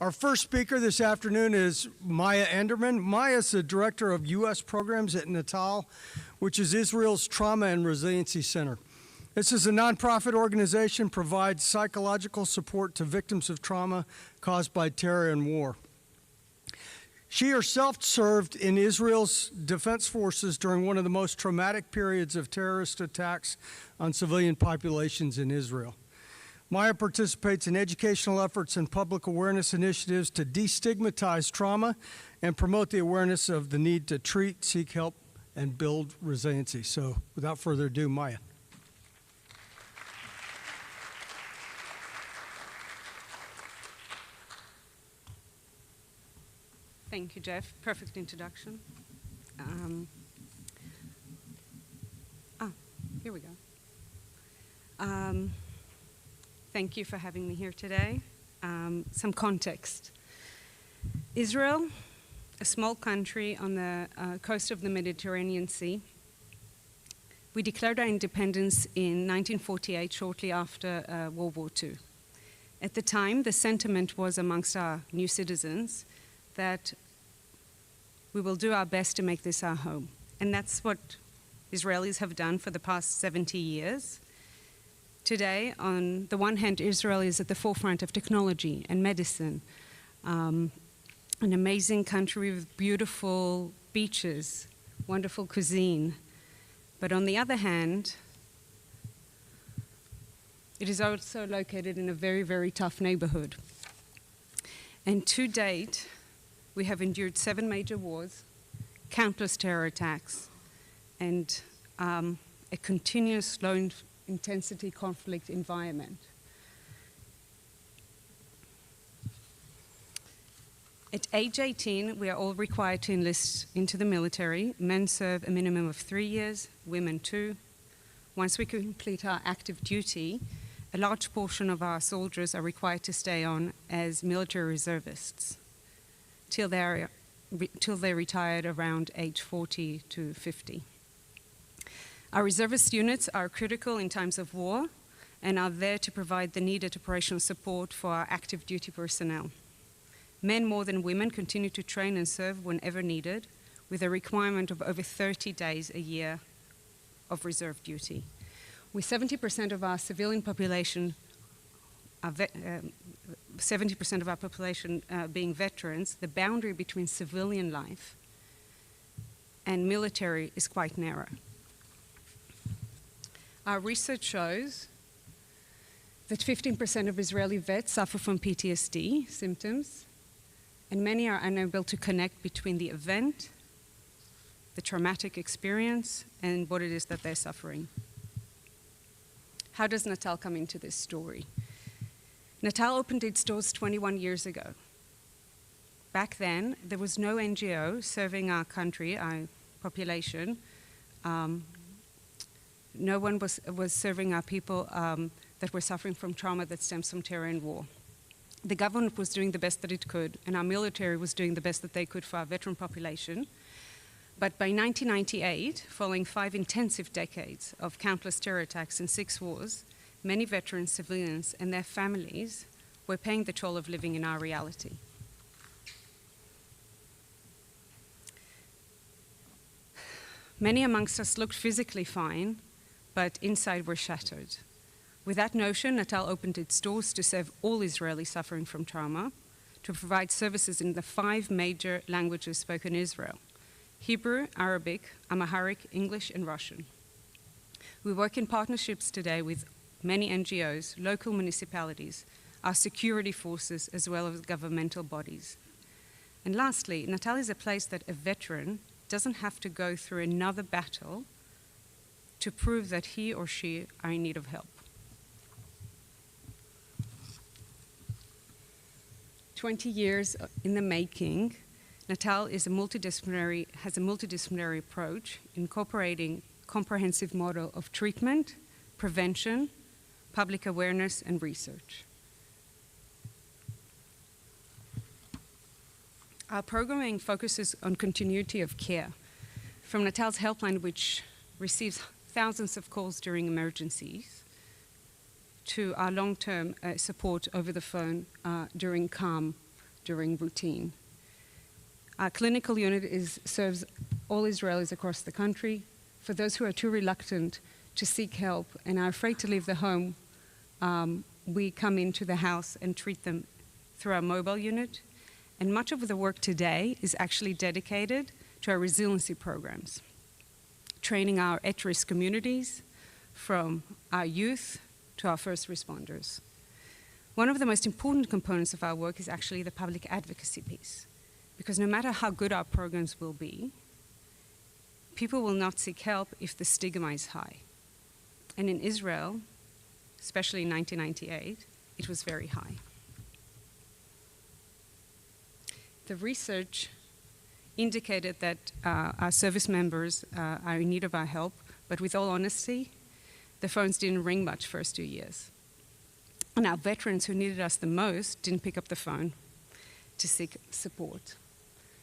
Our first speaker this afternoon is Maya Enderman. Maya is the Director of U.S. Programs at Natal, which is Israel's Trauma and Resiliency Center. This is a nonprofit organization that provides psychological support to victims of trauma caused by terror and war. She herself served in Israel's defense forces during one of the most traumatic periods of terrorist attacks on civilian populations in Israel. Maya participates in educational efforts and public awareness initiatives to destigmatize trauma and promote the awareness of the need to treat, seek help, and build resiliency. So without further ado, Maya. Thank you, Jeff. Perfect introduction. Here we go. Thank you for having me here today. Some context. Israel, a small country on the coast of the Mediterranean Sea. We declared our independence in 1948, shortly after World War II. At the time, the sentiment was amongst our new citizens that we will do our best to make this our home. And that's what Israelis have done for the past 70 years. Today, on the one hand, Israel is at the forefront of technology and medicine, an amazing country with beautiful beaches, wonderful cuisine. But on the other hand, it is also located in a very, very tough neighborhood. And to date, we have endured 7 major wars, countless terror attacks, and a continuous low-intensity conflict environment. At age 18, we are all required to enlist into the military. Men serve a minimum of 3 years, women 2. Once we complete our active duty, a large portion of our soldiers are required to stay on as military reservists till they're retired around age 40 to 50. Our reservist units are critical in times of war and are there to provide the needed operational support for our active duty personnel. Men more than women continue to train and serve whenever needed, with a requirement of over 30 days a year of reserve duty. With 70% of our civilian population, 70% of our population being veterans, the boundary between civilian life and military is quite narrow. Our research shows that 15% of Israeli vets suffer from PTSD symptoms, and many are unable to connect between the event, the traumatic experience, and what it is that they're suffering. How does Natal come into this story? Natal opened its doors 21 years ago. Back then, there was no NGO serving our country, our population. No one was serving our people that were suffering from trauma that stems from terror and war. The government was doing the best that it could, and our military was doing the best that they could for our veteran population. But by 1998, following 5 intensive decades of countless terror attacks and 6 wars, many veterans, civilians, and their families were paying the toll of living in our reality. Many amongst us looked physically fine, but inside were shattered. With that notion, Natal opened its doors to serve all Israelis suffering from trauma, to provide services in the 5 major languages spoken in Israel: Hebrew, Arabic, Amharic, English, and Russian. We work in partnerships today with many NGOs, local municipalities, our security forces, as well as governmental bodies. And lastly, Natal is a place that a veteran doesn't have to go through another battle to prove that he or she are in need of help. 20 years in the making, Natal is has a multidisciplinary approach, incorporating comprehensive model of treatment, prevention, public awareness, and research. Our programming focuses on continuity of care, from Natal's helpline, which receives thousands of calls during emergencies, to our long-term support over the phone during calm during routine. Our clinical unit serves all Israelis across the country. For those who are too reluctant to seek help and are afraid to leave the home, we come into the house and treat them through our mobile unit. And much of the work today is actually dedicated to our resiliency programs, training our at-risk communities, from our youth to our first responders. One of the most important components of our work is actually the public advocacy piece, because no matter how good our programs will be, people will not seek help if the stigma is high. And in Israel, especially in 1998, it was very high. The research indicated that our service members are in need of our help, but with all honesty, the phones didn't ring much first 2 years. And our veterans who needed us the most didn't pick up the phone to seek support.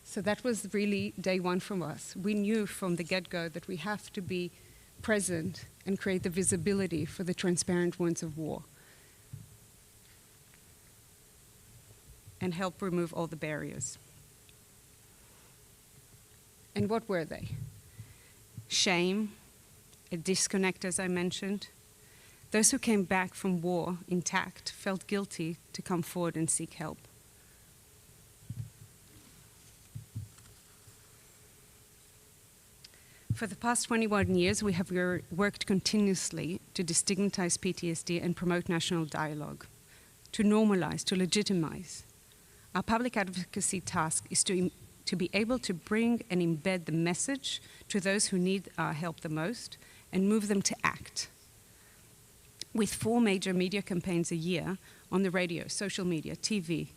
So that was really day one from us. We knew from the get-go that we have to be present and create the visibility for the transparent wounds of war and help remove all the barriers. And what were they? Shame, a disconnect, as I mentioned. Those who came back from war intact felt guilty to come forward and seek help. For the past 21 years, we have worked continuously to destigmatize PTSD and promote national dialogue, to normalize, to legitimize. Our public advocacy task is to be able to bring and embed the message to those who need our help the most and move them to act. With 4 major media campaigns a year on the radio, social media, TV,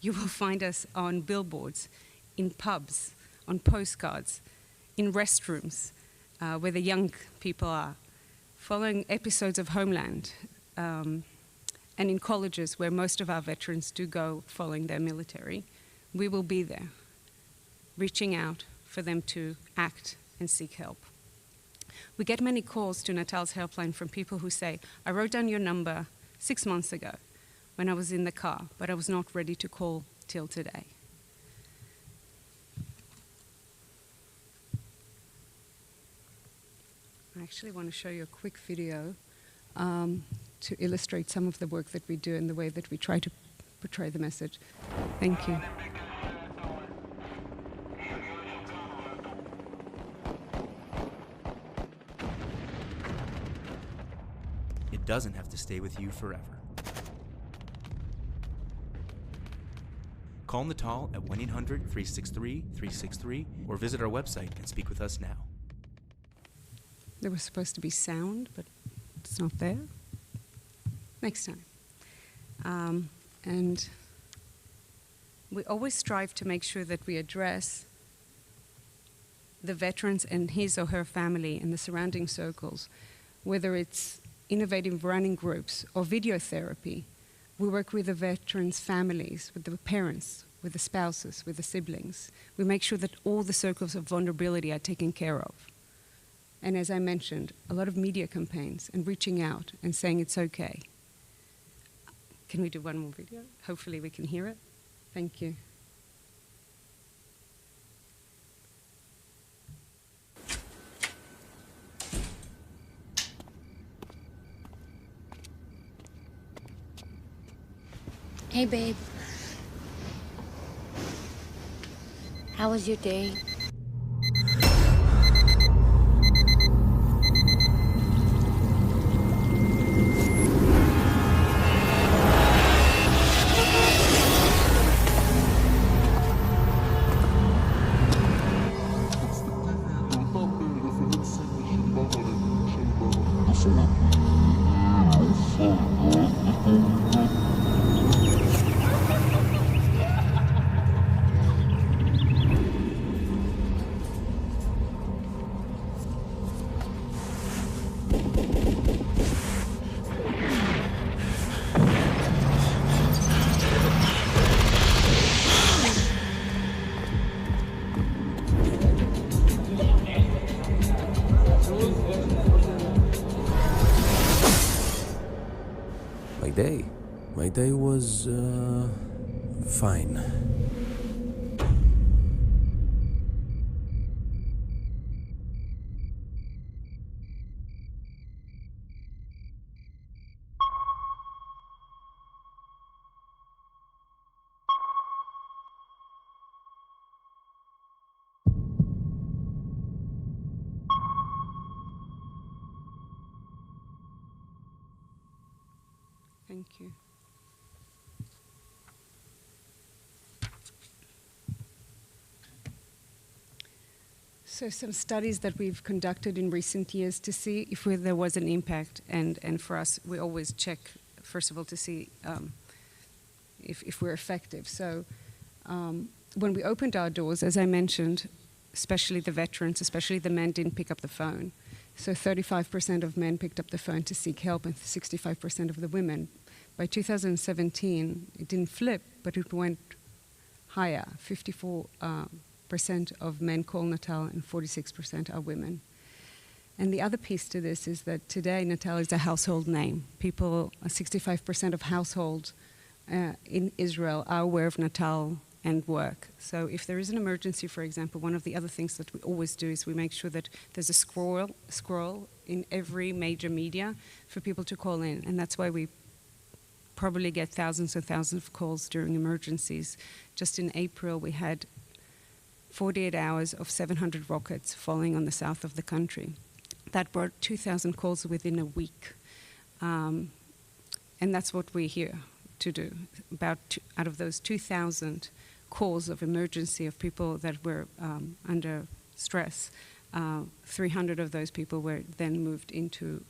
you will find us on billboards, in pubs, on postcards, in restrooms where the young people are, following episodes of Homeland, and in colleges where most of our veterans do go following their military. We will be there, reaching out for them to act and seek help. We get many calls to Natal's helpline from people who say, I wrote down your number 6 months ago when I was in the car, but I was not ready to call till today. I actually want to show you a quick video to illustrate some of the work that we do and the way that we try to portray the message. Thank you. It doesn't have to stay with you forever. Call Natal at 1-800-363-363 or visit our website and speak with us now. There was supposed to be sound, but it's not there. Next time. And we always strive to make sure that we address the veterans and his or her family and the surrounding circles, whether it's innovative running groups or video therapy. We work with the veterans' families, with the parents, with the spouses, with the siblings. We make sure that all the circles of vulnerability are taken care of. And as I mentioned, a lot of media campaigns and reaching out and saying it's okay. Can we do one more video? Hopefully we can hear it. Thank you. Hey, babe. How was your day? My day was Fine. Thank you. So some studies that we've conducted in recent years to see if there was an impact, and for us, we always check, first of all, to see if we're effective. So when we opened our doors, as I mentioned, especially the veterans, especially the men, didn't pick up the phone. So 35% of men picked up the phone to seek help, and 65% of the women. By 2017, it didn't flip, but it went higher. 54% of men call Natal, and 46% are women. And the other piece to this is that today Natal is a household name. 65% of households in Israel are aware of Natal and work. So if there is an emergency, for example, one of the other things that we always do is we make sure that there's a scroll in every major media for people to call in. And that's why we probably get thousands and thousands of calls during emergencies. Just in April, we had 48 hours of 700 rockets falling on the south of the country. That brought 2,000 calls within a week. And that's what we're here to do. Out of those 2,000 calls of emergency of people that were under stress, 300 of those people were then moved into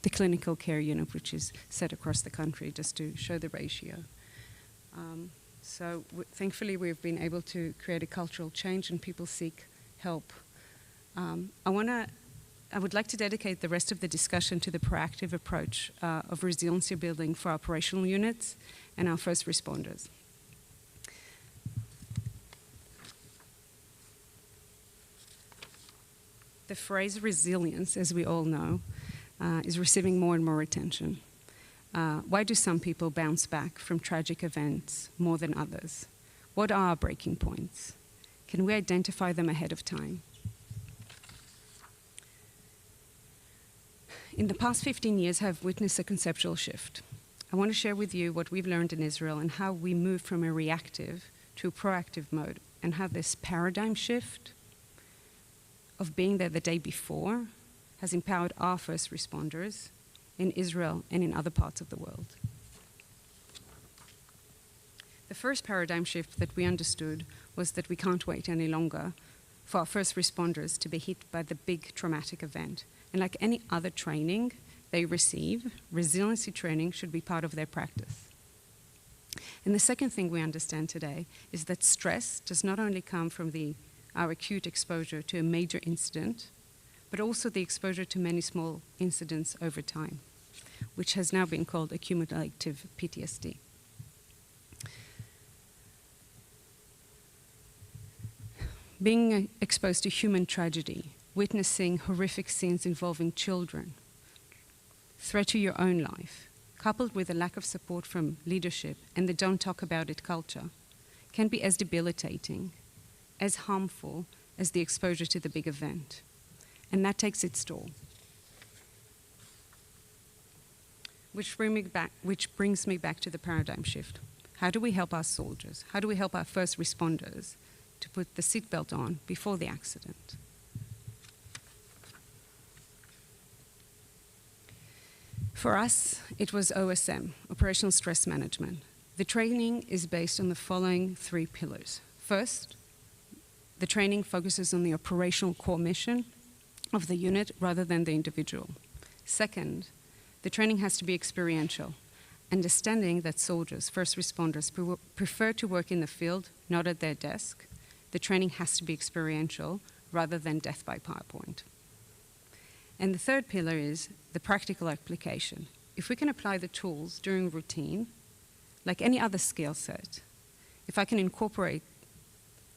the clinical care unit, which is set across the country, just to show the ratio. So thankfully, we've been able to create a cultural change, and people seek help. I would like to dedicate the rest of the discussion to the proactive approach of resiliency building for operational units and our first responders. The phrase resilience, as we all know, is receiving more and more attention. Why do some people bounce back from tragic events more than others? What are our breaking points? Can we identify them ahead of time? In the past 15 years, I've witnessed a conceptual shift. I want to share with you what we've learned in Israel and how we moved from a reactive to a proactive mode, and how this paradigm shift of being there the day before has empowered our first responders in Israel and in other parts of the world. The first paradigm shift that we understood was that we can't wait any longer for our first responders to be hit by the big traumatic event. And like any other training they receive, resiliency training should be part of their practice. And the second thing we understand today is that stress does not only come from our acute exposure to a major incident, but also the exposure to many small incidents over time, which has now been called accumulative PTSD. Being exposed to human tragedy, witnessing horrific scenes involving children, threat to your own life, coupled with a lack of support from leadership and the don't talk about it culture, can be as debilitating, as harmful as the exposure to the big event. And that takes its toll. Which brings me back to the paradigm shift. How do we help our soldiers? How do we help our first responders to put the seatbelt on before the accident? For us, it was OSM, Operational Stress Management. The training is based on the following 3 pillars. First, the training focuses on the operational core mission of the unit rather than the individual. Second, the training has to be experiential, understanding that soldiers, first responders, prefer to work in the field, not at their desk. The training has to be experiential rather than death by PowerPoint. And the third pillar is the practical application. If we can apply the tools during routine, like any other skill set, if I can incorporate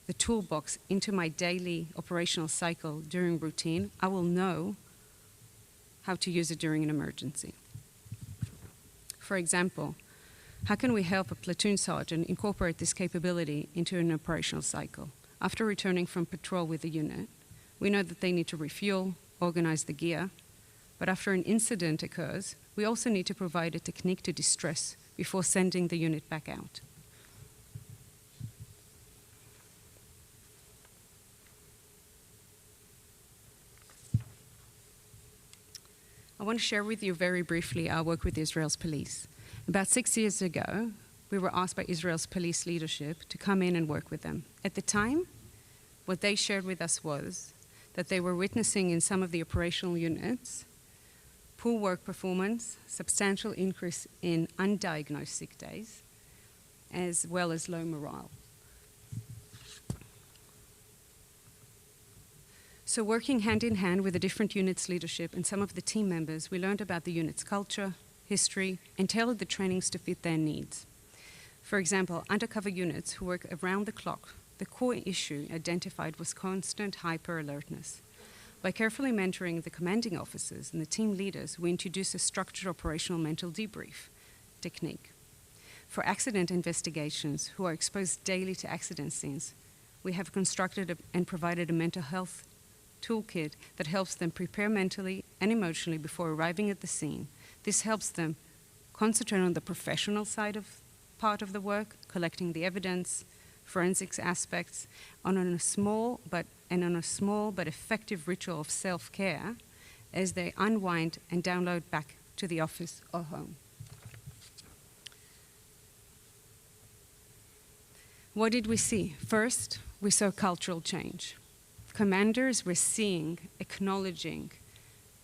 the toolbox into my daily operational cycle during routine, I will know how to use it during an emergency. For example, How can we help a platoon sergeant incorporate this capability into an operational cycle? After returning from patrol with the unit, we know that they need to refuel, organize the gear, but after an incident occurs, we also need to provide a technique to distress before sending the unit back out. I want to share with you very briefly our work with Israel's police. About 6 years ago, we were asked by Israel's police leadership to come in and work with them. At the time, what they shared with us was that they were witnessing in some of the operational units poor work performance, substantial increase in undiagnosed sick days, as well as low morale. So working hand in hand with the different units' leadership and some of the team members, we learned about the unit's culture, history, and tailored the trainings to fit their needs. For example, undercover units who work around the clock, the core issue identified was constant hyper-alertness. By carefully mentoring the commanding officers and the team leaders, we introduced a structured operational mental debrief technique. For accident investigations who are exposed daily to accident scenes, we have constructed and provided a mental health toolkit that helps them prepare mentally and emotionally before arriving at the scene. This helps them concentrate on the professional side of part of the work, collecting the evidence, forensics aspects, on a small but effective ritual of self-care as they unwind and download back to the office or home. What did we see? First, we saw cultural change. Commanders were seeing, acknowledging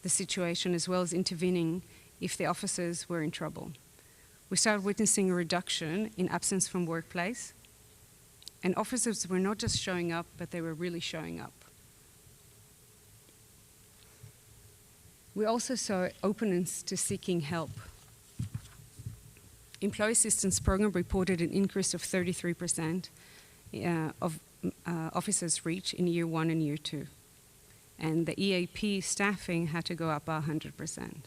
the situation as well as intervening if the officers were in trouble. We started witnessing a reduction in absence from workplace, and officers were not just showing up, but they were really showing up. We also saw openness to seeking help. Employee Assistance Program reported an increase of 33% of officers reach in year 1 and year 2. And the EAP staffing had to go up 100%.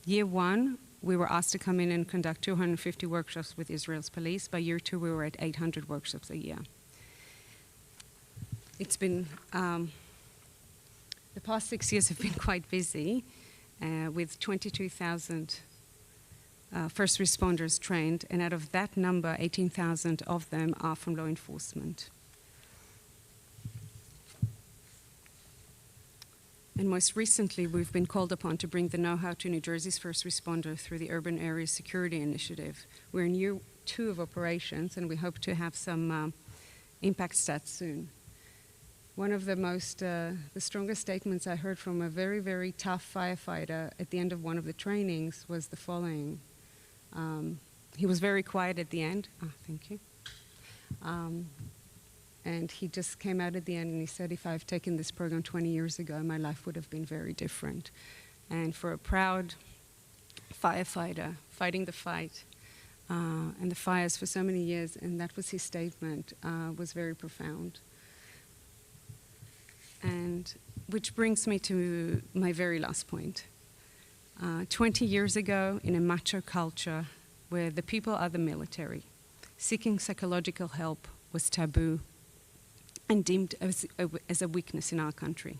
Year 1, we were asked to come in and conduct 250 workshops with Israel's police. By year 2, we were at 800 workshops a year. It's been, the past 6 years have been quite busy with 22,000 first responders trained, and out of that number, 18,000 of them are from law enforcement. And most recently, we've been called upon to bring the know-how to New Jersey's first responder through the Urban Area Security Initiative. We're in year 2 of operations, and we hope to have some impact stats soon. One of the strongest statements I heard from a very, very tough firefighter at the end of one of the trainings was the following. He was very quiet at the end. Thank you. And he just came out at the end and he said, if I've taken this program 20 years ago, my life would have been very different. And for a proud firefighter fighting the fight and the fires for so many years, and that was his statement, was very profound. And which brings me to my very last point. 20 years ago, in a macho culture where the people are the military, seeking psychological help was taboo and deemed as a weakness in our country.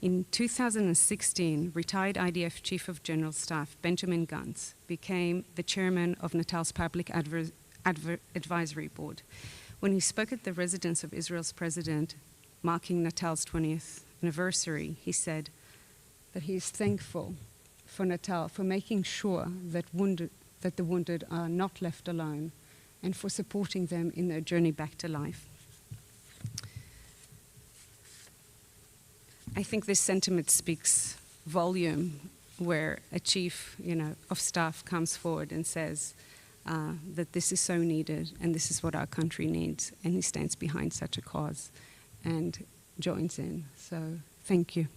In 2016, retired IDF Chief of General Staff Benjamin Gantz became the chairman of Natal's Public Advisory Board. When he spoke at the residence of Israel's president, marking Natal's 20th anniversary, he said that he is thankful for Natal for making sure that the wounded are not left alone and for supporting them in their journey back to life. I think this sentiment speaks volume where a chief, of staff comes forward and says that this is so needed and this is what our country needs, and he stands behind such a cause and joins in. So thank you.